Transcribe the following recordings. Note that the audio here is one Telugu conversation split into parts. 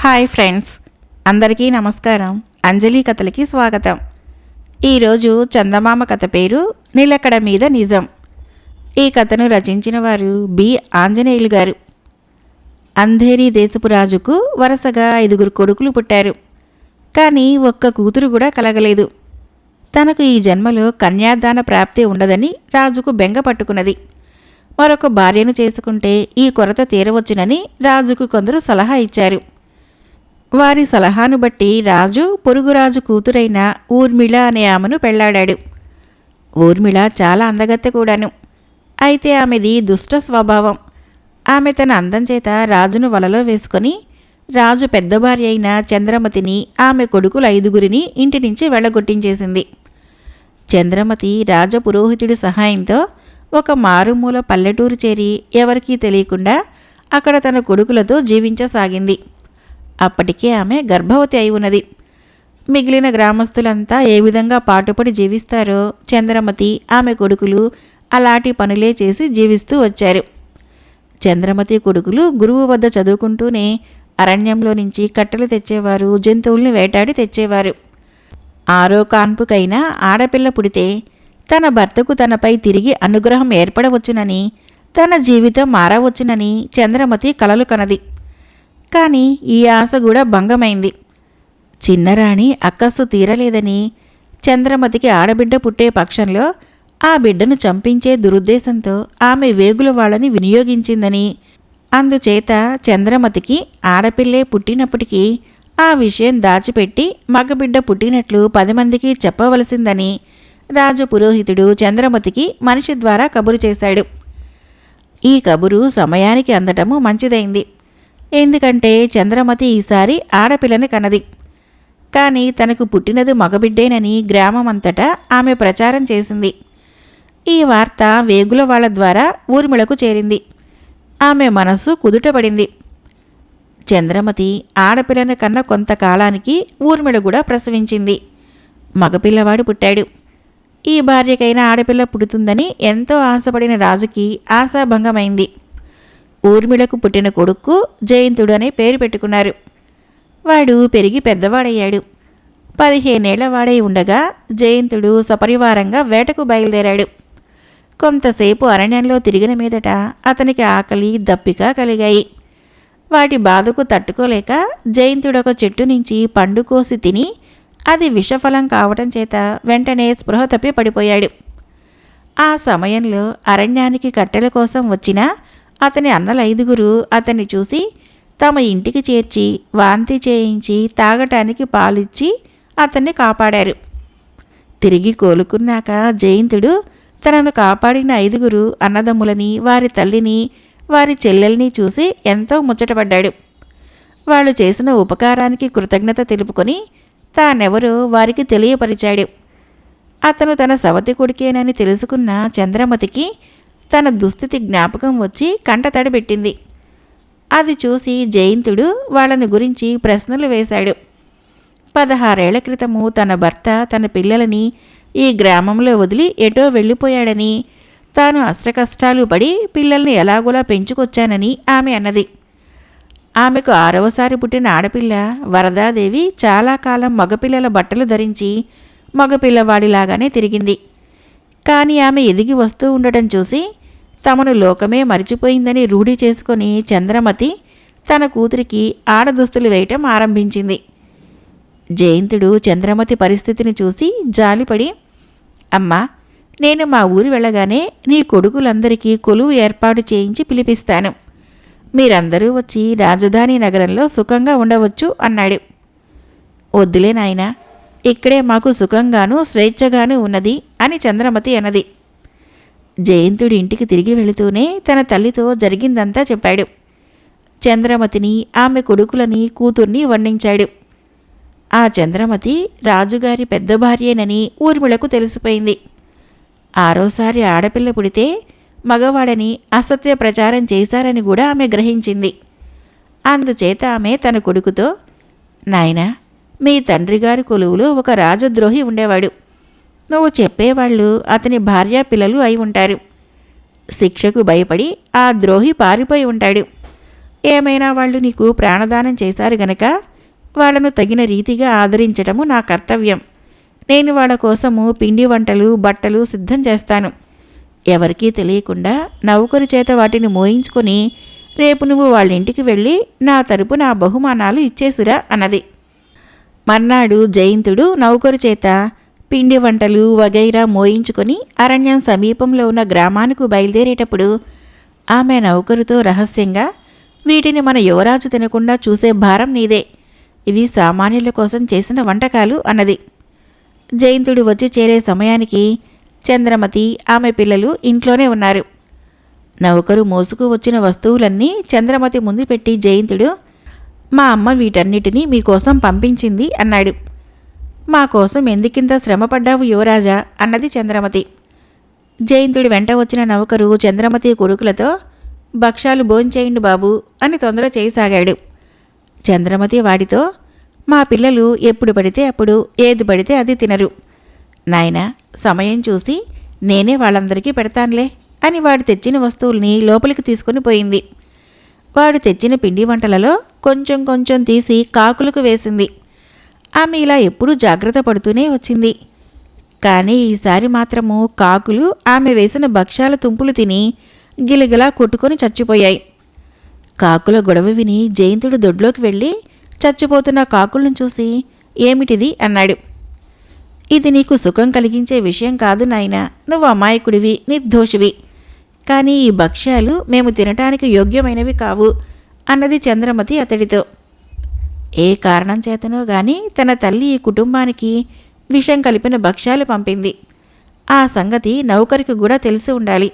హాయ్ ఫ్రెండ్స్, అందరికీ నమస్కారం. అంజలి కథలకి స్వాగతం. ఈరోజు చందమామ కథ పేరు నిలకడ మీద నిజం. ఈ కథను రచించిన వారు బి ఆంజనేయులు గారు. అంధేరి దేశపు రాజుకు వరుసగా 5 కొడుకులు పుట్టారు. కానీ ఒక్క కూతురు కూడా కలగలేదు. తనకు ఈ జన్మలో కన్యాదాన ప్రాప్తి ఉండదని రాజుకు బెంగ పట్టుకున్నది. మరొక భార్యను చేసుకుంటే ఈ కొరత తీరవచ్చునని రాజుకు కొందరు సలహా ఇచ్చారు. వారి సలహాను బట్టి రాజు పొరుగురాజు కూతురైన ఊర్మిళ అనే ఆమెను పెళ్లాడాడు. ఊర్మిళ చాలా అందగత్తె కూడాను. అయితే ఆమెది దుష్ట స్వభావం. ఆమె తన అందం చేత రాజును వలలో వేసుకొని రాజు పెద్ద భార్య అయిన చంద్రమతిని, ఆమె కొడుకులు 5 ఇంటి నుంచి వెళ్ళగొట్టించేసింది. చంద్రమతి రాజపురోహితుడి సహాయంతో ఒక మారుమూల పల్లెటూరు చేరి ఎవరికీ తెలియకుండా అక్కడ తన కొడుకులతో జీవించసాగింది. అప్పటికే ఆమె గర్భవతి అయి ఉన్నది. మిగిలిన గ్రామస్తులంతా ఏ విధంగా పాటుపడి జీవిస్తారో చంద్రమతి, ఆమె కొడుకులు అలాంటి పనులే చేసి జీవిస్తూ వచ్చారు. చంద్రమతి కొడుకులు గురువు వద్ద చదువుకుంటూనే అరణ్యంలో నుంచి కట్టెలు తెచ్చేవారు, జంతువుల్ని వేటాడి తెచ్చేవారు. ఆరో కాన్పుకైనా ఆడపిల్ల పుడితే తన భర్తకు తనపై తిరిగి అనుగ్రహం ఏర్పడవచ్చునని, తన జీవితం మారవచ్చునని చంద్రమతి కలలు కనది. కానీ ఈ ఆశ కూడా భంగమైంది. చిన్నరాణి అక్కస్సు తీరలేదని, చంద్రమతికి ఆడబిడ్డ పుట్టే పక్షంలో ఆ బిడ్డను చంపించే దురుద్దేశంతో ఆమె వేగుల వాళ్ళని వినియోగించిందని, అందుచేత చంద్రమతికి ఆడపిల్లే పుట్టినప్పటికీ ఆ విషయం దాచిపెట్టి మగబిడ్డ పుట్టినట్లు 10 మందికి చెప్పవలసిందని రాజు పురోహితుడు చంద్రమతికి మనిషి ద్వారా కబురు చేశాడు. ఈ కబురు సమయానికి అందటము మంచిదైంది. ఎందుకంటే చంద్రమతి ఈసారి ఆడపిల్లని కన్నది. కానీ తనకు పుట్టినది మగబిడ్డేనని గ్రామమంతటా ఆమె ప్రచారం చేసింది. ఈ వార్త వేగుల వాళ్ళ ద్వారా ఊర్మిళకు చేరింది. ఆమె మనసు కుదుటపడింది. చంద్రమతి ఆడపిల్లని కన్న కొంతకాలానికి ఊర్మిళ కూడా ప్రసవించింది. మగపిల్లవాడు పుట్టాడు. ఈ భార్యకైనా ఆడపిల్ల పుడుతుందని ఎంతో ఆశపడిన రాజుకి ఆశాభంగమైంది. ఊర్మిళకు పుట్టిన కొడుకు జయంతుడు అనే పేరు పెట్టుకున్నారు. వాడు పెరిగి పెద్దవాడయ్యాడు. 15 ఏళ్ల వాడై ఉండగా జయంతుడు సపరివారంగా వేటకు బయలుదేరాడు. కొంతసేపు అరణ్యంలో తిరిగిన మీదట అతనికి ఆకలి, దప్పిక కలిగాయి. వాటి బాధకు తట్టుకోలేక జయంతుడు ఒక చెట్టు నుంచి పండు కోసి తిని అది విషఫలం కావటం చేత వెంటనే స్పృహ తప్పి పడిపోయాడు. ఆ సమయంలో అరణ్యానికి కట్టెల కోసం వచ్చిన అతని అన్నలు 5 అతన్ని చూసి తమ ఇంటికి చేర్చి వాంతి చేయించి తాగటానికి పాలిచ్చి అతన్ని కాపాడారు. తిరిగి కోలుకున్నాక జయంతుడు తనను కాపాడిన 5 అన్నదమ్ములని, వారి తల్లిని, వారి చెల్లెల్ని చూసి ఎంతో ముచ్చటపడ్డాడు. వాళ్ళు చేసిన ఉపకారానికి కృతజ్ఞత తెలుపుకొని తానెవరో వారికి తెలియపరిచాడు. అతను తన సవతి కొడుకేనని తెలుసుకున్న చంద్రమతికి తన దుస్థితి జ్ఞాపకం వచ్చి కంటతడి పెట్టింది. అది చూసి జయంతుడు వాళ్ళని గురించి ప్రశ్నలు వేశాడు. 16 ఏళ్ల క్రితము తన భర్త తన పిల్లలని ఈ గ్రామంలో వదిలి ఎటో వెళ్ళిపోయాడని, తాను అష్టకష్టాలు పడి పిల్లల్ని ఎలాగోలా పెంచుకొచ్చానని ఆమె అన్నది. ఆమెకు 6వసారి పుట్టిన ఆడపిల్ల వరదాదేవి చాలా కాలం మగపిల్లల బట్టలు ధరించి మగపిల్లవాడిలాగానే తిరిగింది. కానీ ఆమె ఎదిగి వస్తూ ఉండటం చూసి తమను లోకమే మరిచిపోయిందని రూఢి చేసుకొని చంద్రమతి తన కూతురికి ఆడదుస్తులు వేయటం ఆరంభించింది. జయంతుడు చంద్రమతి పరిస్థితిని చూసి జాలిపడి, అమ్మా, నేను మా ఊరు వెళ్ళగానే నీ కొడుకులందరికీ కొలువు ఏర్పాటు చేయించి పిలిపిస్తాను. మీరందరూ వచ్చి రాజధాని నగరంలో సుఖంగా ఉండవచ్చు అన్నాడు. వద్దులే నాయనా, ఇక్కడే మాకు సుఖంగానూ స్వేచ్ఛగానూ ఉన్నది అని చంద్రమతి అన్నది. జయంతుడి ఇంటికి తిరిగి వెళుతూనే తన తల్లితో జరిగిందంతా చెప్పాడు. చంద్రమతిని, ఆమె కొడుకులని, కూతుర్ని వర్ణించాడు. ఆ చంద్రమతి రాజుగారి పెద్ద భార్యేనని ఊర్మిళకు తెలిసిపోయింది. 6వసారి ఆడపిల్ల పుడితే మగవాడని అసత్య ప్రచారం చేశారని కూడా ఆమె గ్రహించింది. అందుచేత ఆమె తన కొడుకుతో, నాయనా, మీ తండ్రిగారి కొలువులో ఒక రాజద్రోహి ఉండేవాడు. నువ్వు చెప్పేవాళ్ళు అతని భార్యా పిల్లలు అయి ఉంటారు. శిక్షకు భయపడి ఆ ద్రోహి పారిపోయి ఉంటాడు. ఏమైనా వాళ్ళు నీకు ప్రాణదానం చేశారు గనక వాళ్ళను తగిన రీతిగా ఆదరించటము నా కర్తవ్యం. నేను వాళ్ళ కోసము పిండి వంటలు బట్టలు సిద్ధం చేస్తాను. ఎవరికీ తెలియకుండా నౌకరు చేత వాటిని మోయించుకొని రేపు నువ్వు వాళ్ళ ఇంటికి వెళ్ళి నా తరపు నా బహుమానాలు ఇచ్చేసిరా అన్నది. మర్నాడు జయంతుడు నౌకరు చేత పిండి వంటలు వగైరా మోయించుకొని అరణ్యం సమీపంలో ఉన్న గ్రామానికి బయలుదేరేటప్పుడు ఆమె నౌకరుతో రహస్యంగా, వీటిని మన యువరాజు తినకుండా చూసే భారం నీదే. ఇవి సామాన్యుల కోసం చేసిన వంటకాలు అన్నది. జయంతుడు వచ్చి చేరే సమయానికి చంద్రమతి ఆమె పిల్లలు ఇంట్లోనే ఉన్నారు. నౌకరు మోసుకు వచ్చిన వస్తువులన్నీ చంద్రమతి ముందు పెట్టి జయంతుడు, మా అమ్మ వీటన్నిటినీ మీకోసం పంపించింది అన్నాడు. మా కోసం ఎందుకింత శ్రమపడ్డావు యువరాజా అన్నది చంద్రమతి. జయంతుడి వెంట వచ్చిన నౌకరు చంద్రమతి కొడుకులతో, భక్ష్యాలు భోంచేయండి బాబు అని తొందర చేయసాగాడు. చంద్రమతి వాడితో, మా పిల్లలు ఎప్పుడు పడితే అప్పుడు ఏది పడితే అది తినరు. నాయనా, సమయం చూసి నేనే వాళ్ళందరికీ పెడతానులే అని వాడు తెచ్చిన వస్తువుల్ని లోపలికి తీసుకుని పోయింది. వాడు తెచ్చిన పిండి వంటలలో కొంచెం కొంచెం తీసి కాకులకు వేసింది. ఆమె ఇలా ఎప్పుడూ జాగ్రత్త పడుతూనే వచ్చింది. కానీ ఈసారి మాత్రము కాకులు ఆమె వేసిన భక్ష్యాల తుంపులు తిని గిలగిలా కొట్టుకొని చచ్చిపోయాయి. కాకుల గొడవ విని జయంతుడు దొడ్లోకి వెళ్ళి చచ్చిపోతున్న కాకులను చూసి, ఏమిటిది అన్నాడు. ఇది నీకు సుఖం కలిగించే విషయం కాదు నాయనా, నువ్వు అమాయకుడివి, నిర్దోషివి. కానీ ఈ భక్ష్యాలు మేము తినటానికి యోగ్యమైనవి కావు అన్నది చంద్రమతి అతడితో. ఏ కారణం చేతనో గాని తన తల్లి ఈ కుటుంబానికి విషం కలిపిన భక్ష్యాలు పంపింది. ఆ సంగతి నౌకరికి కూడా తెలిసి ఉండాలి.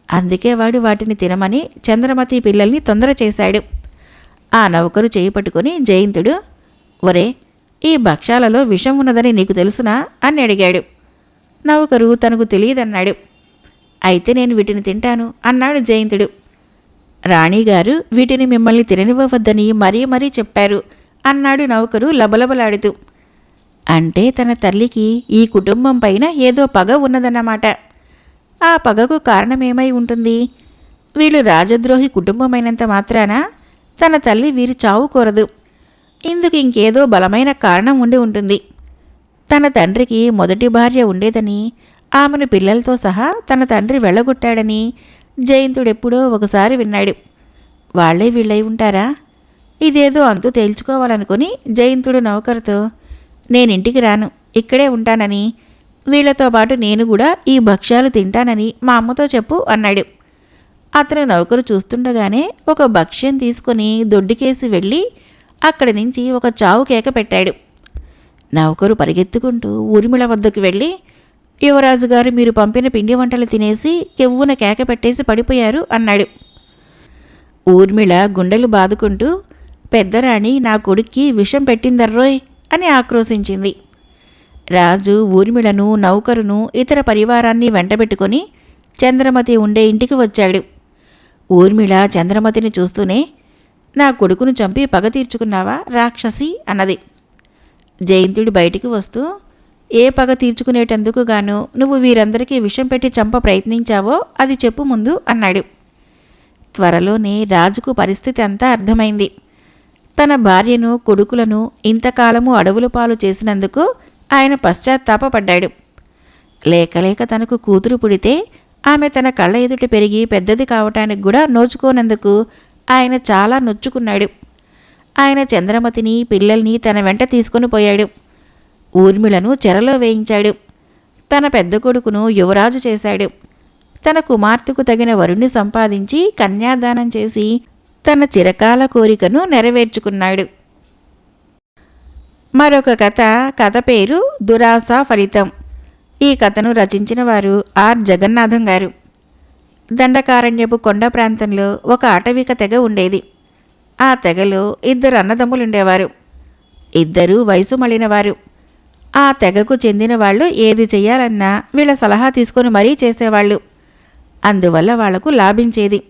అందుకే వాడు వాటిని తినమని చంద్రమతి పిల్లల్ని తొందర చేశాడు. ఆ నౌకరు చేయి పట్టుకుని జయంతుడు, ఒరే, ఈ భక్ష్యాలలో విషం ఉన్నదని నీకు తెలుసునా అని అడిగాడు. నౌకరు తనకు తెలియదన్నాడు. అయితే నేను వీటిని తింటాను అన్నాడు జయంతుడు. రాణిగారు వీటిని మిమ్మల్ని తిననివ్వవద్దని మరీ మరీ చెప్పారు అన్నాడు నౌకరు లబలబలాడుతూ. అంటే తన తల్లికి ఈ కుటుంబం పైన ఏదో పగ ఉన్నదన్నమాట. ఆ పగకు కారణమేమై ఉంటుంది? వీళ్ళు రాజద్రోహి కుటుంబమైనంత మాత్రాన తన తల్లి వీరి చావు కోరదు. ఇందుకు ఇంకేదో బలమైన కారణం ఉండి ఉంటుంది. తన తండ్రికి మొదటి భార్య ఉండేదని, ఆమెను పిల్లలతో సహా తన తండ్రి వెళ్ళగొట్టాడని జయంతుడెప్పుడో ఒకసారి విన్నాడు. వాళ్లే వీళ్ళై ఉంటారా? ఇదేదో అంతు తేల్చుకోవాలనుకుని జయంతుడు నౌకరుతో, నేనింటికి రాను, ఇక్కడే ఉంటానని, వీళ్లతో పాటు నేను కూడా ఈ భక్ష్యాలు తింటానని మా అమ్మతో చెప్పు అన్నాడు. అతను నౌకరు చూస్తుండగానే ఒక భక్ష్యం తీసుకుని దొడ్డికేసి వెళ్ళి అక్కడి నుంచి ఒక చావు కేక పెట్టాడు. నౌకరు పరిగెత్తుకుంటూ ఊర్మిళ వద్దకు వెళ్ళి, యువరాజు గారు మీరు పంపిన పిండి వంటలు తినేసి కెవ్వున కేక పెట్టేసి పడిపోయారు అన్నాడు. ఊర్మిళ గుండెలు బాదుకుంటూ, పెద్దరాణి నా కొడుక్కి విషం పెట్టిందర్రోయ్ అని ఆక్రోశించింది. రాజు ఊర్మిళను, నౌకరును, ఇతర పరివారాన్ని వెంటబెట్టుకొని చంద్రమతి ఉండే ఇంటికి వచ్చాడు. ఊర్మిళ చంద్రమతిని చూస్తూనే, నా కొడుకును చంపి పగ తీర్చుకున్నావా రాక్షసి అన్నది. జయంతుడు బయటికి వస్తూ, ఏ పగ తీర్చుకునేటందుకు గాను నువ్వు వీరందరికీ విషం పెట్టి చంప ప్రయత్నించావో అది చెప్పు ముందు అన్నాడు. త్వరలోనే రాజుకు పరిస్థితి అంతా అర్థమైంది. తన భార్యను, కొడుకులను ఇంతకాలము అడవుల పాలు చేసినందుకు ఆయన పశ్చాత్తాపపడ్డాడు. లేకలేక తనకు కూతురు పుడితే ఆమె తన కళ్ళ ఎదుట పెరిగి పెద్దది కావటానికి కూడా నోచుకోనందుకు ఆయన చాలా నొచ్చుకున్నాడు. ఆయన చంద్రమతిని, పిల్లల్ని తన వెంట తీసుకొని పోయాడు. ఊర్మిళను చెరలో వేయించాడు. తన పెద్ద కొడుకును యువరాజు చేశాడు. తన కుమార్తెకు తగిన వరుణ్ణి సంపాదించి కన్యాదానం చేసి తన చిరకాల కోరికను నెరవేర్చుకున్నాడు. మరొక కథ పేరు దురాశ ఫలితం. ఈ కథను రచించిన వారు ఆర్ జగన్నాథం గారు. దండకారణ్యపు కొండ ప్రాంతంలో ఒక అటవిక తెగ ఉండేది. ఆ తెగలో 2 అన్నదమ్ములుండేవారు. 2 వయసు మళ్ళినవారు. ఆ తెగకు చెందిన వాళ్ళు ఏది చెయ్యాలన్నా వీళ్ళ సలహా తీసుకొని మరీ చేసేవాళ్ళు. అందువల్ల వాళ్లకు లాభించేది.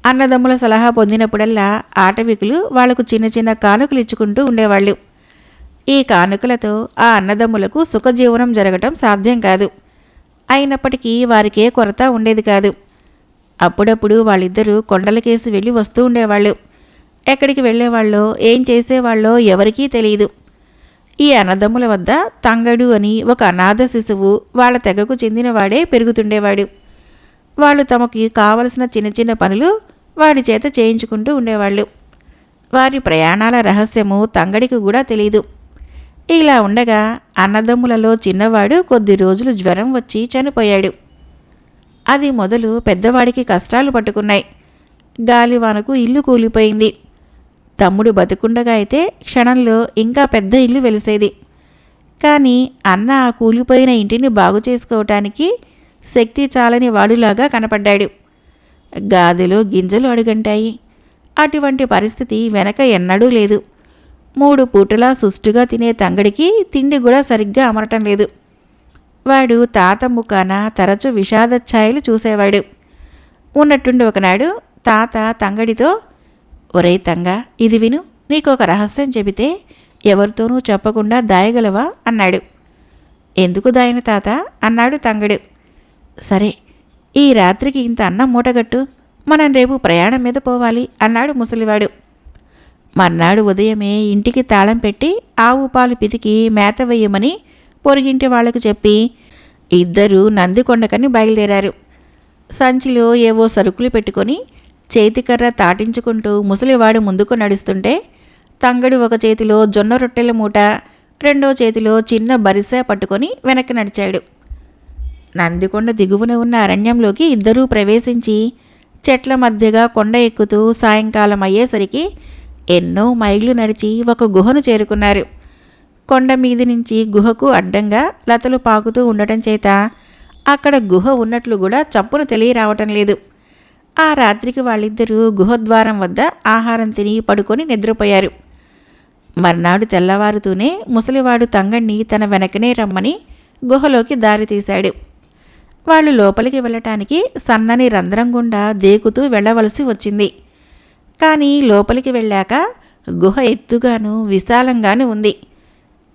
అన్నదమ్ముల సలహా పొందినప్పుడల్లా ఆటవికులు వాళ్లకు చిన్న చిన్న కానుకలు ఇచ్చుకుంటూ ఉండేవాళ్ళు. ఈ కానుకలతో ఆ అన్నదమ్ములకు సుఖజీవనం జరగటం సాధ్యం కాదు. అయినప్పటికీ వారికే కొరత ఉండేది కాదు. అప్పుడప్పుడు వాళ్ళిద్దరూ కొండలకేసి వెళ్ళి వస్తూ ఉండేవాళ్ళు. ఎక్కడికి వెళ్ళేవాళ్ళో ఏం చేసేవాళ్ళో ఎవరికీ తెలియదు. ఈ అన్నదమ్ముల వద్ద తంగడు అని ఒక అనాథ శిశువు వాళ్ళ తెగకు చెందినవాడే పెరుగుతుండేవాడు. వాళ్ళు తమకి కావలసిన చిన్న చిన్న పనులు వాడి చేత చేయించుకుంటూ ఉండేవాళ్ళు. వారి ప్రయాణాల రహస్యము తంగడికి కూడా తెలీదు. ఇలా ఉండగా అన్నదమ్ములలో చిన్నవాడు కొద్ది రోజులు జ్వరం వచ్చి చనిపోయాడు. అది మొదలు పెద్దవాడికి కష్టాలు పట్టుకున్నాయి. గాలివానకు ఇల్లు కూలిపోయింది. తమ్ముడు బతుకుండగా అయితే క్షణంలో ఇంకా పెద్ద ఇల్లు వెలిసేది. కానీ అన్న ఆ కూలిపోయిన ఇంటిని బాగు చేసుకోవటానికి శక్తి చాలని వాడులాగా కనపడ్డాడు. గాదిలో గింజలు అడుగంటాయి. అటువంటి పరిస్థితి వెనక ఎన్నడూ లేదు. 3 పూటలా సుష్టుగా తినే తంగడికి తిండి కూడా సరిగ్గా అమరటం లేదు. వాడు తాత ముఖాన తరచు విషాదఛాయలు చూసేవాడు. ఉన్నట్టుండి ఒకనాడు తాత తంగడితో, ఒరేయ్ తంగా, ఇది విను, నీకొక రహస్యం చెబితే ఎవరితోనూ చెప్పకుండా దాయగలవా అన్నాడు. ఎందుకు దాయను తాత అన్నాడు తంగడు. సరే, ఈ రాత్రికి ఇంత అన్నం మూటగట్టు, మనం రేపు ప్రయాణం మీద పోవాలి అన్నాడు ముసలివాడు. మర్నాడు ఉదయమే ఇంటికి తాళం పెట్టి ఆవు పాలు పితికి మేత వేయమని పొరుగింటి వాళ్లకు చెప్పి ఇద్దరూ నందికొండకని బయలుదేరారు. సంచిలో ఏవో సరుకులు పెట్టుకొని చేతికర్ర తాటించుకుంటూ ముసలివాడు ముందుకు నడుస్తుంటే తంగడు ఒక చేతిలో జొన్న రొట్టెల మూట, రెండో చేతిలో చిన్న బరిసె పట్టుకొని వెనక్కి నడిచాడు. నందికొండ దిగువన ఉన్న అరణ్యంలోకి ఇద్దరూ ప్రవేశించి చెట్ల మధ్యగా కొండ ఎక్కుతూ సాయంకాలం అయ్యేసరికి ఎన్నో మైళ్ళు నడిచి ఒక గుహను చేరుకున్నారు. కొండ మీది నుంచి గుహకు అడ్డంగా లతలు పాకుతూ ఉండటం చేత అక్కడ గుహ ఉన్నట్లు కూడా చప్పును తెలియరావటం లేదు. ఆ రాత్రికి వాళ్ళిద్దరూ గుహద్వారం వద్ద ఆహారం తిని పడుకొని నిద్రపోయారు. మర్నాడు తెల్లవారుతూనే ముసలివాడు తంగణ్ణి తన వెనకనే రమ్మని గుహలోకి దారి తీశాడు. వాళ్ళు లోపలికి వెళ్ళటానికి సన్నని రంధ్రం గుండా దేకుతూ వెళ్ళవలసి వచ్చింది. కానీ లోపలికి వెళ్ళాక గుహ ఎత్తుగాను విశాలంగాను ఉంది.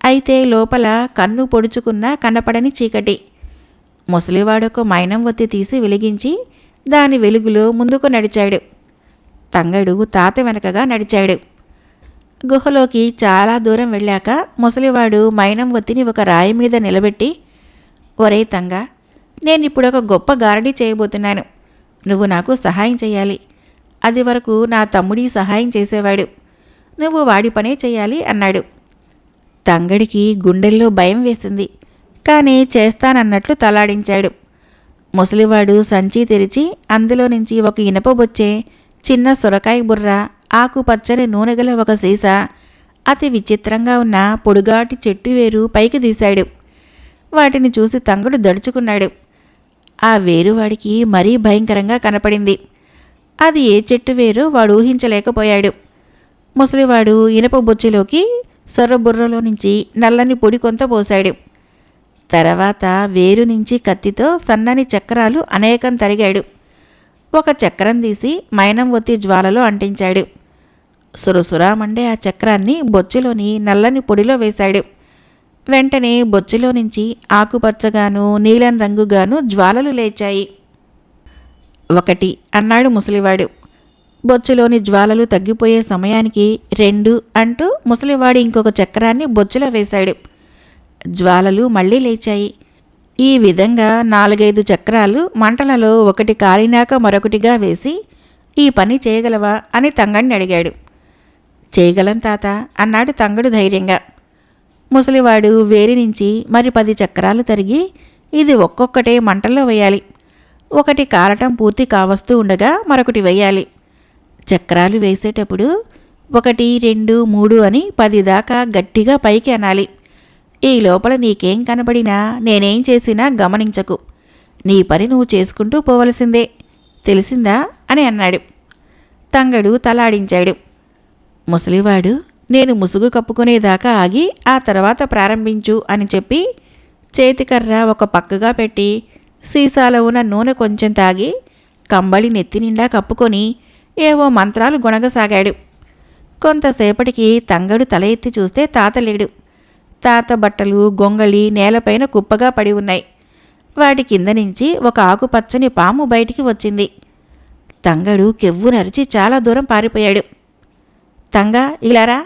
అయితే లోపల కన్ను పొడుచుకున్న కనపడని చీకటి. ముసలివాడొక మైనం ఒత్తి తీసి వెలిగించి దాని వెలుగులో ముందుకు నడిచాడు. తంగడు తాత వెనకగా నడిచాడు. గుహలోకి చాలా దూరం వెళ్ళాక ముసలివాడు మైనం ఒత్తిని ఒక రాయి మీద నిలబెట్టి, ఒరే తంగా, నేనిప్పుడొక గొప్ప గారడీ చేయబోతున్నాను. నువ్వు నాకు సహాయం చెయ్యాలి. అది వరకు నా తమ్ముడి సహాయం చేసేవాడు. నువ్వు వాడి పనే చెయ్యాలి అన్నాడు. తంగడికి గుండెల్లో భయం వేసింది. కానీ చేస్తానన్నట్లు తలాడించాడు. ముసలివాడు సంచి తెరిచి అందులో నుంచి ఒక ఇనప బొచ్చే, చిన్న సొరకాయ బుర్ర, ఆకుపచ్చని నూనెగల ఒక సీసా, అతి విచిత్రంగా ఉన్న పొడుగాటి చెట్టు వేరు పైకి తీశాడు. వాటిని చూసి తంగడు దడుచుకున్నాడు. ఆ వేరు వాడికి మరీ భయంకరంగా కనపడింది. అది ఏ చెట్టు వేరో వాడు ఊహించలేకపోయాడు. ముసలివాడు ఇనప బొచ్చెలోకి సొర్రబుర్రలో నుంచి నల్లని పొడి కొంత పోశాడు. తర్వాత వేరు నుంచి కత్తితో సన్నని చక్రాలు అనేకం తరిగాడు. ఒక చక్రం తీసి మైనం ఒత్తి జ్వాలలో అంటించాడు. సురసురామండే ఆ చక్రాన్ని బొచ్చెలోని నల్లని పొడిలో వేశాడు. వెంటనే బొచ్చెలో నుంచి ఆకుపచ్చగాను నీలం రంగుగాను జ్వాలలు లేచాయి. 1 అన్నాడు ముసలివాడు. బొచ్చెలోని జ్వాలలు తగ్గిపోయే సమయానికి 2 అంటూ ముసలివాడు ఇంకొక చక్రాన్ని బొచ్చెలో వేశాడు. జ్వాలలు మళ్లీ లేచాయి. ఈ విధంగా 4-5 చక్రాలు మంటలలో ఒకటి కాలినాక మరొకటిగా వేసి, ఈ పని చేయగలవా అని తంగడిని అడిగాడు. చేయగలం తాత అన్నాడు తంగడు ధైర్యంగా. ముసలివాడు వేరి నుంచి మరి 10 చక్రాలు తరిగి ఇది ఒక్కొక్కటే మంటల్లో వేయాలి. ఒకటి కారటం పూర్తి కావస్తూ ఉండగా మరొకటి వేయాలి. చక్రాలు వేసేటప్పుడు 1, 2, 3 అని 10 దాకా గట్టిగా పైకి అనాలి. ఈ లోపల నీకేం కనబడినా నేనేం చేసినా గమనించకు. నీ పని నువ్వు చేసుకుంటూ పోవలసిందే, తెలిసిందా అని అన్నాడు. తంగడు తలాడించాడు. ముసలివాడు, నేను ముసుగు కప్పుకునేదాకా ఆగి ఆ తర్వాత ప్రారంభించు అని చెప్పి చేతికర్ర ఒక పక్కగా పెట్టి సీసాలో ఉన్న నూనె కొంచెం తాగి కంబళి నెత్తి నిండా కప్పుకొని ఏవో మంత్రాలు గొణగసాగాడు. కొంతసేపటికి తంగడు తల ఎత్తి చూస్తే తాత లేడు. తాత బట్టలు గొంగళి నేలపైన కుప్పగా పడి ఉన్నాయి. వాటి కింద నుంచి ఒక ఆకుపచ్చని పాము బయటికి వచ్చింది. తంగడు కెవ్వు నరిచి చాలా దూరం పారిపోయాడు. తంగా ఇలారా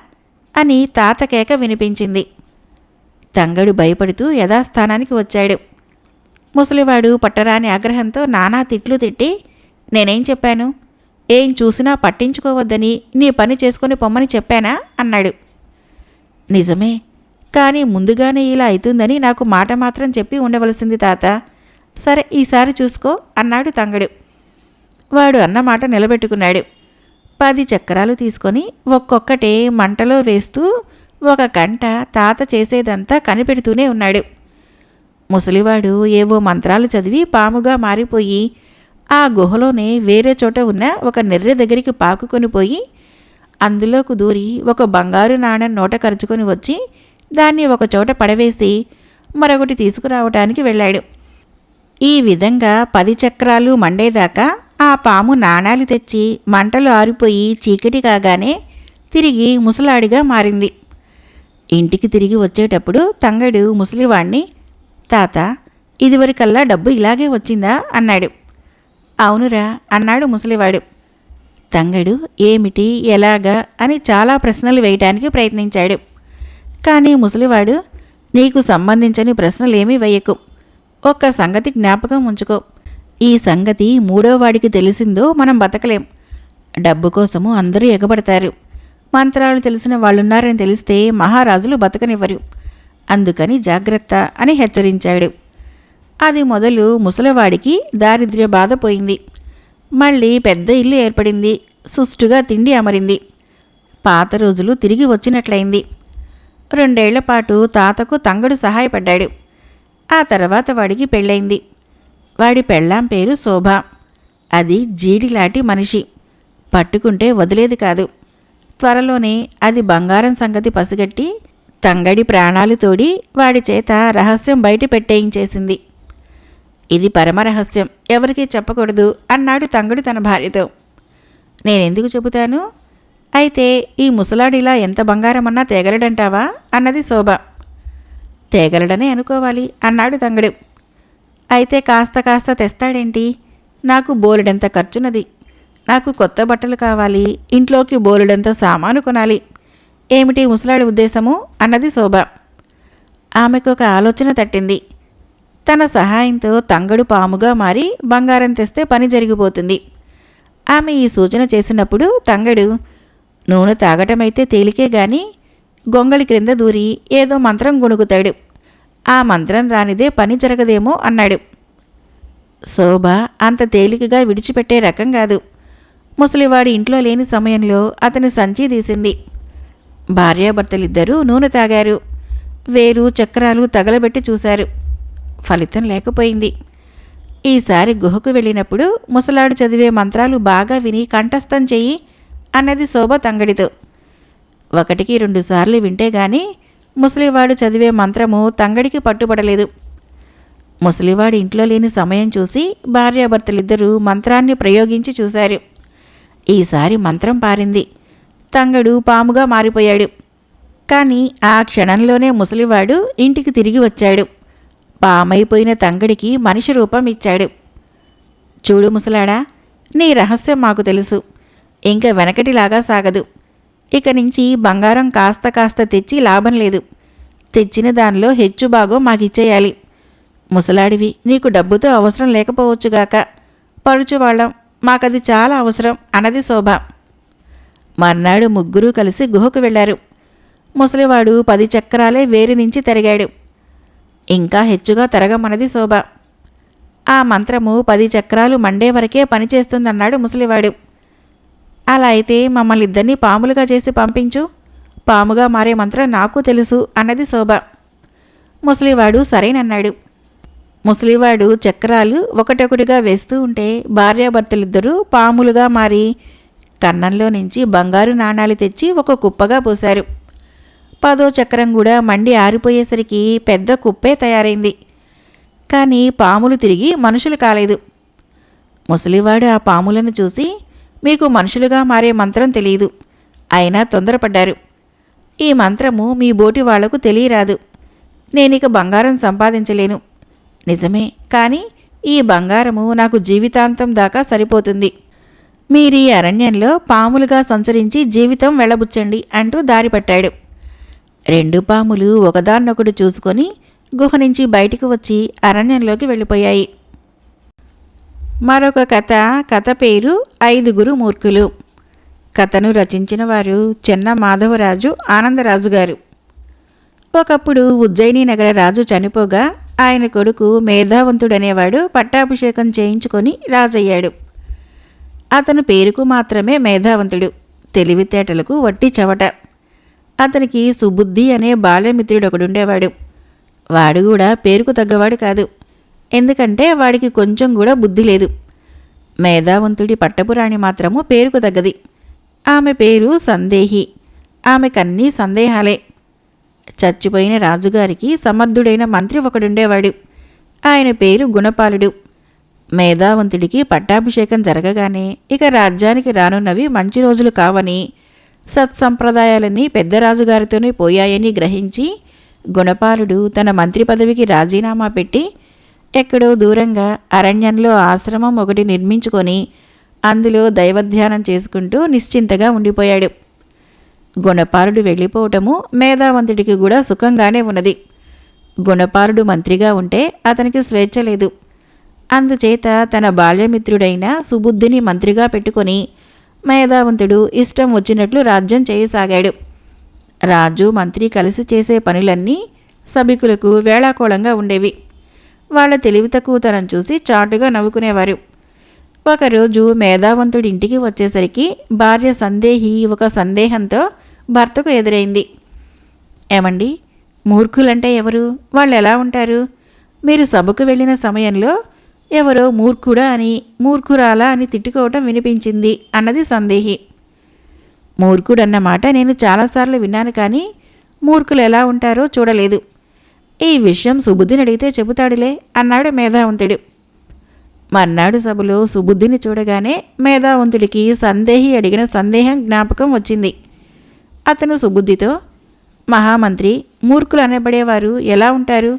అని తాత కేక వినిపించింది. తంగడు భయపడుతూ యథాస్థానానికి వచ్చాడు. ముసలివాడు పట్టరాని ఆగ్రహంతో నానా తిట్లు తిట్టి, నేనేం చెప్పాను? ఏం చూసినా పట్టించుకోవద్దని నీ పని చేసుకుని పొమ్మని చెప్పానా అన్నాడు. నిజమే, కానీ ముందుగానే ఇలా అవుతుందని నాకు మాట మాత్రం చెప్పి ఉండవలసింది తాత. సరే ఈసారి చూసుకో అన్నాడు తంగడు. వాడు అన్నమాట నిలబెట్టుకున్నాడు. 10 చక్రాలు తీసుకొని ఒక్కొక్కటే మంటలో వేస్తూ ఒక గంట తాత చేసేదంతా కనిపెడుతూనే ఉన్నాడు. ముసలివాడు ఏవో మంత్రాలు చదివి పాముగా మారిపోయి ఆ గుహలోనే వేరే చోట ఉన్న ఒక నెర్రె దగ్గరికి పాకుకొని పోయి అందులోకి దూరి ఒక బంగారు నాణెం నోట కరుచుకొని వచ్చి దాన్ని ఒక చోట పడవేసి మరొకటి తీసుకురావటానికి వెళ్ళాడు. ఈ విధంగా 10 చక్రాలు మండేదాకా ఆ పాము నాణాలు తెచ్చి మంటలు ఆరిపోయి చీకటి కాగానే తిరిగి ముసలాడిగా మారింది. ఇంటికి తిరిగి వచ్చేటప్పుడు తంగడు ముసలివాణ్ణి, తాత ఇదివరకల్లా డబ్బు ఇలాగే వచ్చిందా అన్నాడు. అవునురా అన్నాడు ముసలివాడు. తంగడు ఏమిటి ఎలాగా అని చాలా ప్రశ్నలు వేయటానికి ప్రయత్నించాడు. కానీ ముసలివాడు, నీకు సంబంధించని ప్రశ్నలేమీ వేయకు, ఒక్క సంగతి జ్ఞాపకం ఉంచుకో, ఈ సంగతి 3వ వాడికి తెలిసిందో మనం బతకలేం. డబ్బు కోసము అందరూ ఎగబడతారు. మంత్రాలు తెలిసిన వాళ్ళున్నారని తెలిస్తే మహారాజులు బతకనివ్వరు. అందుకని జాగ్రత్త అని హెచ్చరించాడు. అది మొదలు ముసలివాడికి దారిద్ర్య బాధ పోయింది. మళ్ళీ పెద్ద ఇల్లు ఏర్పడింది. సుష్టుగా తిండి అమరింది. పాత రోజులు తిరిగి వచ్చినట్లయింది. 2 ఏళ్ల పాటు తాతకు తంగడు సహాయపడ్డాడు. ఆ తర్వాత వాడికి పెళ్ళయింది. వాడి పెళ్ళాం పేరు శోభ. అది జీడిలాంటి మనిషి. పట్టుకుంటే వదిలేది కాదు. త్వరలోనే అది బంగారం సంగతి పసిగట్టి తంగడి ప్రాణాలు తోడి వాడి చేత రహస్యం బయట పెట్టేయించేసింది. ఇది పరమరహస్యం, ఎవరికీ చెప్పకూడదు అన్నాడు తంగడు తన భార్యతో. నేనెందుకు చెబుతాను? అయితే ఈ ముసలాడిలా ఎంత బంగారమన్నా తేగలడంటావా అన్నది శోభ. తేగలడనే అనుకోవాలి అన్నాడు తంగడు. అయితే కాస్త కాస్త తెస్తాడేంటి? నాకు బోలెడంత ఖర్చున్నది. నాకు కొత్త బట్టలు కావాలి, ఇంట్లోకి బోలెడంత సామాను కొనాలి. ఏమిటి ముసలాడి ఉద్దేశము అన్నది శోభ. ఆమెకు ఒక ఆలోచన తట్టింది. తన సహాయంతో తంగడు పాముగా మారి బంగారం తెస్తే పని జరిగిపోతుంది. ఆమె ఈ సూచన చేసినప్పుడు తంగడు, నూనె తాగటమైతే తేలికే గాని గొంగళి క్రింద దూరి ఏదో మంత్రం గుణుగుతాడు. ఆ మంత్రం రానిదే పని జరగదేమో అన్నాడు. శోభ అంత తేలికగా విడిచిపెట్టే రకం కాదు. ముసలివాడి ఇంట్లో లేని సమయంలో అతని సంచి తీసింది. భార్యాభర్తలిద్దరూ నూనె తాగారు. వేరు చక్రాలు తగలబెట్టి చూశారు. ఫలితం లేకపోయింది. ఈసారి గుహకు వెళ్ళినప్పుడు ముసలాడు చదివే మంత్రాలు బాగా విని కంఠస్థం చెయ్యి అన్నది శోభ తంగడితో. 1కి 2 సార్లు వింటే గాని ముసలివాడు చదివే మంత్రము తంగడికి పట్టుబడలేదు. ముసలివాడి ఇంట్లో లేని సమయం చూసి భార్యాభర్తలిద్దరూ మంత్రాన్ని ప్రయోగించి చూశారు. ఈసారి మంత్రం పారింది. తంగడు పాముగా మారిపోయాడు. కానీ ఆ క్షణంలోనే ముసలివాడు ఇంటికి తిరిగి వచ్చాడు. పామైపోయిన తంగడికి మనిషి రూపం ఇచ్చాడు. చూడు ముసలాడా, నీ రహస్యం మాకు తెలుసు. ఇంక వెనకటిలాగా సాగదు. ఇక నుంచి బంగారం కాస్త కాస్త తెచ్చి లాభం లేదు. తెచ్చిన దానిలో హెచ్చు భాగం మాకిచ్చేయాలి. ముసలాడివి, నీకు డబ్బుతో అవసరం లేకపోవచ్చుగాక, పరుచువాళ్ళం, మాకది చాలా అవసరం అన్నది శోభ. మర్నాడు ముగ్గురూ కలిసి గుహకు వెళ్లారు. ముసలివాడు 10 చక్రాలే వేరి నుంచి తరిగాడు. ఇంకా హెచ్చుగా తరగమన్నది శోభ. ఆ మంత్రము 10 చక్రాలు మండే వరకే పనిచేస్తుందన్నాడు ముసలివాడు. అలా అయితే మమ్మల్ని ఇద్దరినీ పాములుగా చేసి పంపించు. పాముగా మారే మంత్రం నాకు తెలుసు అన్నది శోభ. ముసలివాడు సరేనన్నాడు. ముసలివాడు చక్రాలు ఒకటొకటిగా వేస్తూ ఉంటే భార్యాభర్తలిద్దరూ పాములుగా మారి కన్నంలో నుంచి బంగారు నాణాలు తెచ్చి ఒక కుప్పగా పోశారు. 10వ చక్రం కూడా మండి ఆరిపోయేసరికి పెద్ద కుప్పే తయారైంది. కానీ పాములు తిరిగి మనుషులు కాలేదు. ముసలివాడు ఆ పాములను చూసి, మీకు మనుషులుగా మారే మంత్రం తెలియదు, అయినా తొందరపడ్డారు. ఈ మంత్రము మీ బోటి వాళ్లకు తెలియరాదు. నేనిక బంగారం సంపాదించలేను. నిజమే, కానీ ఈ బంగారము నాకు జీవితాంతం దాకా సరిపోతుంది. మీరీ అరణ్యంలో పాములుగా సంచరించి జీవితం వెళ్ళబుచ్చండి అంటూ దారి పట్టాడు. 2 పాములు ఒకదాన్నొకటి చూసుకొని గుహ నుంచి బయటికి వచ్చి అరణ్యంలోకి వెళ్ళిపోయాయి. మరొక కథ పేరు 5 మూర్ఖులు. కథను రచించిన వారు చెన్న మాధవరాజు ఆనందరాజు గారు. ఒకప్పుడు ఉజ్జయిని నగర రాజు చనిపోగా ఆయన కొడుకు మేధావంతుడనేవాడు పట్టాభిషేకం చేయించుకొని రాజయ్యాడు. అతను పేరుకు మాత్రమే మేధావంతుడు, తెలివితేటలకు వట్టి చవట. అతనికి సుబుద్ధి అనే బాల్యమిత్రుడొకడుండేవాడు. వాడు కూడా పేరుకు తగ్గవాడు కాదు, ఎందుకంటే వాడికి కొంచెం కూడా బుద్ధి లేదు. మేధావంతుడి పట్టపురాణి మాత్రము పేరుకు తగ్గది. ఆమె పేరు సందేహి. ఆమెకన్నీ సందేహాలే. చచ్చిపోయిన రాజుగారికి సమర్థుడైన మంత్రి ఒకడుండేవాడు. ఆయన పేరు గుణపాలుడు. మేధావంతుడికి పట్టాభిషేకం జరగగానే ఇక రాజ్యానికి రానున్నవి మంచి రోజులు కావని, సత్సంప్రదాయాలన్నీ పెద్ద రాజుగారితోనే పోయాయని గ్రహించి గుణపాలుడు తన మంత్రి పదవికి రాజీనామా పెట్టి ఎక్కడో దూరంగా అరణ్యంలో ఆశ్రమం ఒకటి నిర్మించుకొని అందులో దైవధ్యానం చేసుకుంటూ నిశ్చింతగా ఉండిపోయాడు. గుణపాలుడు వెళ్ళిపోవటము మేధావంతుడికి కూడా సుఖంగానే ఉన్నది. గుణపాలుడు మంత్రిగా ఉంటే అతనికి స్వేచ్ఛ లేదు. అందుచేత తన బాల్యమిత్రుడైన సుబుద్ధిని మంత్రిగా పెట్టుకొని మేధావంతుడు ఇష్టం వచ్చినట్లు రాజ్యం చేయసాగాడు. రాజు మంత్రి కలిసి చేసే పనులన్నీ సభికులకు వేళాకోళంగా ఉండేవి. వాళ్ళ తెలివి తక్కువతనం చూసి చాటుగా నవ్వుకునేవారు. ఒకరోజు మేధావంతుడింటికి వచ్చేసరికి భార్య సందేహి ఒక సందేహంతో భర్తకు ఎదురైంది. ఏమండి, మూర్ఖులంటే ఎవరు? వాళ్ళు ఎలా ఉంటారు? మీరు సభకు వెళ్ళిన సమయంలో ఎవరో మూర్ఖుడా అని, మూర్ఖురాలా అని తిట్టుకోవటం వినిపించింది అన్నది సందేహి. మూర్ఖుడన్నమాట నేను చాలాసార్లు విన్నాను, కానీ మూర్ఖులు ఎలా ఉంటారో చూడలేదు. ఈ విషయం సుబుద్ధిని అడిగితే చెబుతాడులే అన్నాడు మేధావంతుడు. మర్నాడు సభలో సుబుద్ధిని చూడగానే మేధావంతుడికి సందేహి అడిగిన సందేహం జ్ఞాపకం వచ్చింది. అతను సుబుద్ధితో, మహామంత్రి, మూర్ఖులు అనబడేవారు ఎలా ఉంటారు?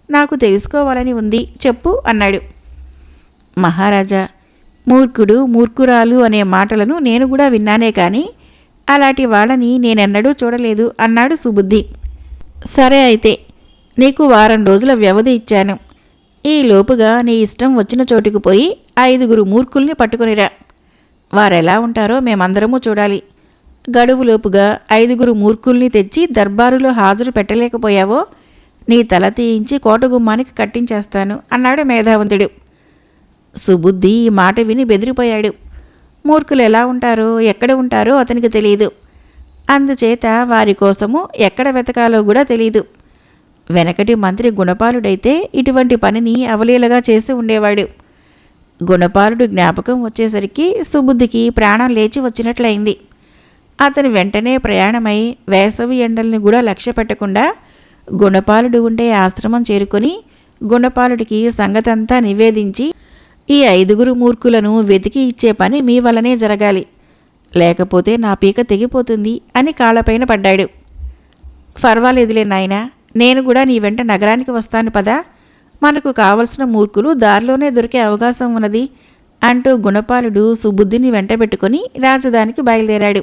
నాకు తెలుసుకోవాలని ఉంది, చెప్పు అన్నాడు. మహారాజా, మూర్ఖుడు, మూర్ఖురాలు అనే మాటలను నేను కూడా విన్నానే కానీ అలాంటి వాళ్ళని నేనెన్నడూ చూడలేదు అన్నాడు సుబుద్ధి. సరే అయితే, నీకు 1 వారం రోజుల వ్యవధి ఇచ్చాను. ఈ లోపుగా నీ ఇష్టం వచ్చిన చోటుకు పోయి 5 మూర్ఖుల్ని పట్టుకునిరా. వారెలా ఉంటారో మేమందరము చూడాలి. గడువులోపుగా 5 మూర్ఖుల్ని తెచ్చి దర్బారులో హాజరు పెట్టలేకపోయావో నీ తల తీయించి కోటగుమ్మానికి కట్టించేస్తాను అన్నాడు మేధావంతుడు. సుబుద్ధి ఈ మాట విని బెదిరిపోయాడు. మూర్ఖులు ఎలా ఉంటారో, ఎక్కడ ఉంటారో అతనికి తెలియదు. అందుచేత వారి కోసము ఎక్కడ వెతకాలో కూడా తెలియదు. వెనకటి మంత్రి గుణపాలుడైతే ఇటువంటి పనిని అవలీలగా చేసి ఉండేవాడు. గుణపాలుడు జ్ఞాపకం వచ్చేసరికి సుబుద్ధికి ప్రాణం లేచి వచ్చినట్లయింది. అతను వెంటనే ప్రయాణమై వేసవి ఎండల్ని కూడా లక్ష్య పెట్టకుండా గుణపాలుడు ఉండే ఆశ్రమం చేరుకొని గుణపాలుడికి సంగతంతా నివేదించి, ఈ 5 మూర్ఖులను వెతికి ఇచ్చే పని మీ వల్లనే జరగాలి, లేకపోతే నా పీక తెగిపోతుంది అని కాళ్ళపైన పడ్డాడు. పర్వాలేదులే నాయనా, నేను కూడా నీ వెంట నగరానికి వస్తాను పదా, మనకు కావలసిన మూర్ఖులు దారిలోనే దొరికే అవకాశం ఉన్నది అంటూ గుణపాలుడు సుబుద్ధిని వెంటబెట్టుకొని రాజధానికి బయలుదేరాడు.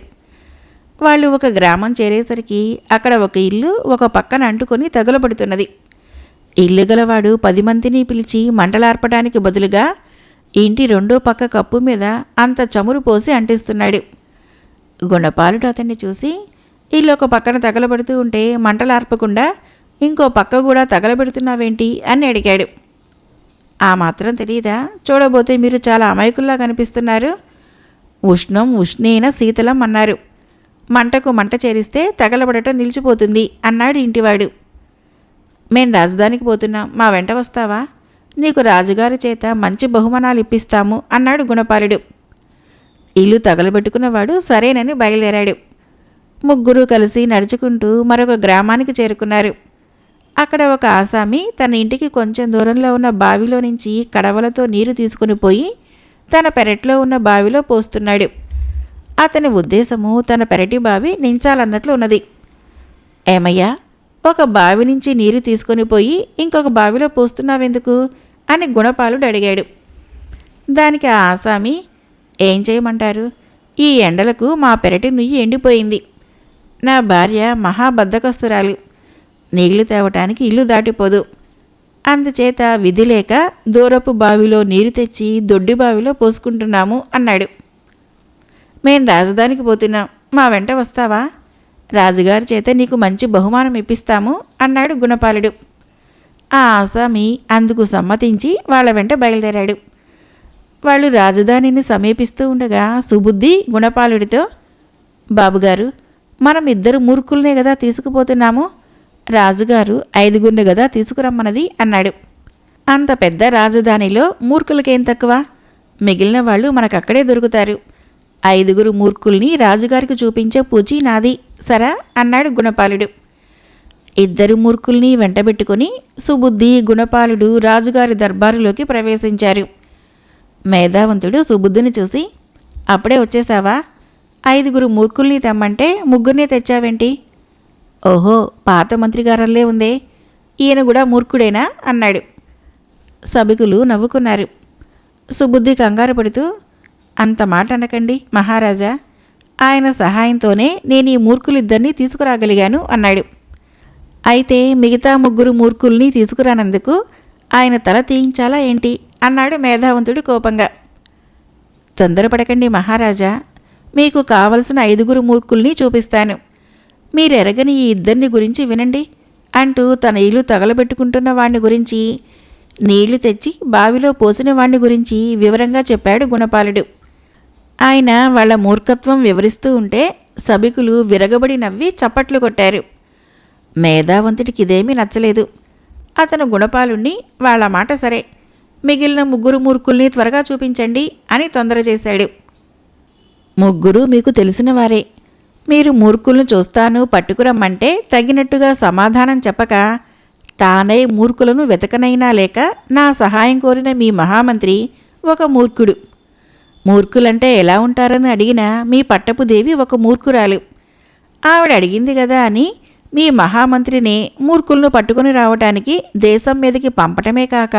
వాళ్ళు ఒక గ్రామం చేరేసరికి అక్కడ ఒక ఇల్లు ఒక పక్కన అంటుకొని తగులబడుతున్నది. ఇల్లు గలవాడు 10 మందిని పిలిచి మంటలార్పడానికి బదులుగా ఇంటి 2వ పక్క కప్పు మీద అంత చమురు పోసి అంటిస్తున్నాడు. గుణపాలుడు అతన్ని చూసి, ఇల్లు ఒక పక్కన తగలబడుతూ ఉంటే మంటలార్పకుండా ఇంకో పక్క కూడా తగలబెడుతున్నావేంటి అని అడిగాడు. ఆ మాత్రం తెలియదా? చూడబోతే మీరు చాలా అమాయకుల్లా కనిపిస్తున్నారు. ఉష్ణం ఉష్ణేన శీతలం అన్నారు. మంటకు మంట చేరిస్తే తగలబడటం నిలిచిపోతుంది అన్నాడు ఇంటివాడు. మేం రాజధానికి పోతున్నాం, మా వెంట వస్తావా? నీకు రాజుగారి చేత మంచి బహుమానాలు ఇప్పిస్తాము అన్నాడు గుణపాలుడు. ఇల్లు తగలబెట్టుకున్నవాడు సరేనని బయలుదేరాడు. 3 కలిసి నడుచుకుంటూ మరొక గ్రామానికి చేరుకున్నారు. అక్కడ ఒక ఆసామి తన ఇంటికి కొంచెం దూరంలో ఉన్న బావిలో నుంచి కడవలతో నీరు తీసుకుని పోయి తన పెరట్లో ఉన్న బావిలో పోస్తున్నాడు. అతని ఉద్దేశము తన పెరటి బావి నించాలన్నట్లు ఉన్నది. ఏమయ్యా, ఒక బావి నుంచి నీరు తీసుకొని పోయి ఇంకొక బావిలో పోస్తున్నావెందుకు అని గుణపాలుడు అడిగాడు. దానికి ఆ ఆసామి, ఏం చేయమంటారు? ఈ ఎండలకు మా పెరటి నుయ్యి ఎండిపోయింది. నా భార్య మహాబద్ధకస్తురాలు. నీళ్లు తేవటానికి ఇల్లు దాటిపోదు. అందుచేత విధి లేక దూరపు బావిలో నీరు తెచ్చి దొడ్డి బావిలో పోసుకుంటున్నాము అన్నాడు. మేం రాజధానికి పోతున్నాం, మా వెంట వస్తావా? రాజుగారి చేత నీకు మంచి బహుమానం ఇప్పిస్తాము అన్నాడు గుణపాలుడు. ఆ ఆసామి అందుకు సమ్మతించి వాళ్ళ వెంట బయలుదేరాడు. వాళ్ళు రాజధానిని సమీపిస్తూ ఉండగా సుబుద్ధి గుణపాలుడితో, బాబుగారు, మనం 2 మూర్ఖుల్నే కదా తీసుకుపోతున్నాము. రాజుగారు 5గురిని కదా తీసుకురమ్మన్నది అన్నాడు. అంత పెద్ద రాజధానిలో మూర్ఖులకేం తక్కువ? మిగిలిన వాళ్ళు మనకక్కడే దొరుకుతారు. 5 మూర్ఖుల్ని రాజుగారికి చూపించే పూచి నాది సరా అన్నాడు గుణపాలుడు. 2 మూర్ఖుల్ని వెంటబెట్టుకుని సుబుద్ధి గుణపాలుడు రాజుగారి దర్బారులోకి ప్రవేశించారు. మేధావంతుడు సుబుద్ధిని చూసి, అప్పుడే వచ్చేసావా? 5 మూర్ఖుల్ని తెమ్మంటే 3 తెచ్చావేంటి? ఓహో, పాత మంత్రిగారల్లే ఉందే, ఈయన కూడా మూర్ఖుడేనా అన్నాడు. సభికులు నవ్వుకున్నారు. సుబుద్ధి కంగారు పడుతూ, అంత మాట అనకండి మహారాజా, ఆయన సహాయంతోనే నేను ఈ మూర్ఖులిద్దరినీ తీసుకురాగలిగాను అన్నాడు. అయితే మిగతా 3 మూర్ఖుల్ని తీసుకురానందుకు ఆయన తల తీయించాలా ఏంటి అన్నాడు మేధావంతుడు కోపంగా. తొందరపడకండి మహారాజా, మీకు కావలసిన 5 మూర్ఖుల్ని చూపిస్తాను. మీరెరగని ఈ 2 గురించి వినండి అంటూ తన ఇల్లు తగలబెట్టుకుంటున్న వాణ్ణి గురించి, నీళ్లు తెచ్చి బావిలో పోసిన వాణ్ణి గురించి వివరంగా చెప్పాడు గుణపాలుడు. ఆయన వాళ్ల మూర్ఖత్వం వివరిస్తూ ఉంటే సభికులు విరగబడి నవ్వి చప్పట్లు కొట్టారు. మేధావంతుడికి ఇదేమీ నచ్చలేదు. అతను గుణపాలుణ్ణి, వాళ్ళ మాట సరే, మిగిలిన 3 మూర్ఖుల్ని త్వరగా చూపించండి అని తొందర చేశాడు. 3 మీకు తెలిసిన వారే. మీరు మూర్ఖులను చూస్తాను పట్టుకురమ్మంటే తగినట్టుగా సమాధానం చెప్పక, తానై మూర్ఖులను వెతకనైనా లేక నా సహాయం కోరిన మీ మహామంత్రి ఒక మూర్ఖుడు. మూర్ఖులంటే ఎలా ఉంటారని అడిగిన మీ పట్టపుదేవి ఒక మూర్ఖురాలు. ఆవిడ అడిగింది కదా అని మీ మహామంత్రిని మూర్ఖులను పట్టుకుని రావటానికి దేశం మీదకి పంపటమే కాక,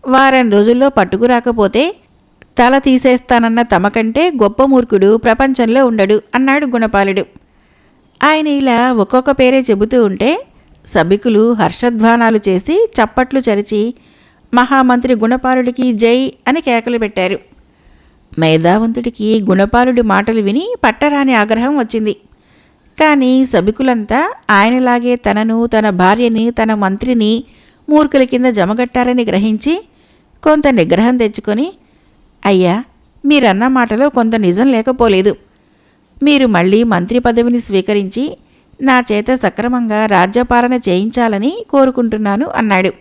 వారం రోజుల్లో పట్టుకురాకపోతే తల తీసేస్తానన్న తమకంటే గొప్ప మూర్ఖుడు ప్రపంచంలో ఉండడు అన్నాడు గుణపాలుడు. ఆయన ఇలా ఒక్కొక్క పేరే చెబుతూ ఉంటే సభికులు హర్షధ్వానాలు చేసి చప్పట్లు చరిచి మహామంత్రి గుణపాలుడికి జై అని కేకలు పెట్టారు. మేధావంతుడికి గుణపాలుడి మాటలు విని పట్టరాని ఆగ్రహం వచ్చింది. కానీ సభికులంతా ఆయనలాగే తనను, తన భార్యని, తన మంత్రిని మూర్ఖుల కింద జమగట్టారని గ్రహించి కొంత నిగ్రహం తెచ్చుకొని, అయ్యా, మీరన్న మాటలో కొంత నిజం లేకపోలేదు. మీరు మళ్ళీ మంత్రి పదవిని స్వీకరించి నా చేత సక్రమంగా రాజ్యపాలన చేయించాలని కోరుకుంటున్నాను అన్నాడు.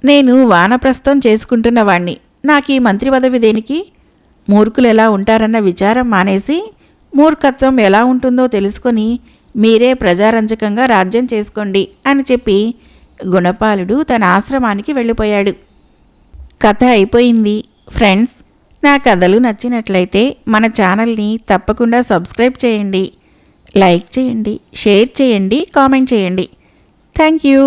నేను వానప్రస్థం చేసుకుంటున్నవాణ్ణి, నాకీ మంత్రి పదవి దేనికి? మూర్ఖులు ఎలా ఉంటారన్న విచారం మానేసి మూర్ఖత్వం ఎలా ఉంటుందో తెలుసుకొని మీరే ప్రజారంజకంగా రాజ్యం చేసుకోండి అని చెప్పి గుణపాలుడు తన ఆశ్రమానికి వెళ్ళిపోయాడు. కథ అయిపోయింది. ఫ్రెండ్స్, నా కథలు నచ్చినట్లయితే మన ఛానల్ని తప్పకుండా సబ్స్క్రైబ్ చేయండి, లైక్ చేయండి, షేర్ చేయండి, కామెంట్ చేయండి. Thank you.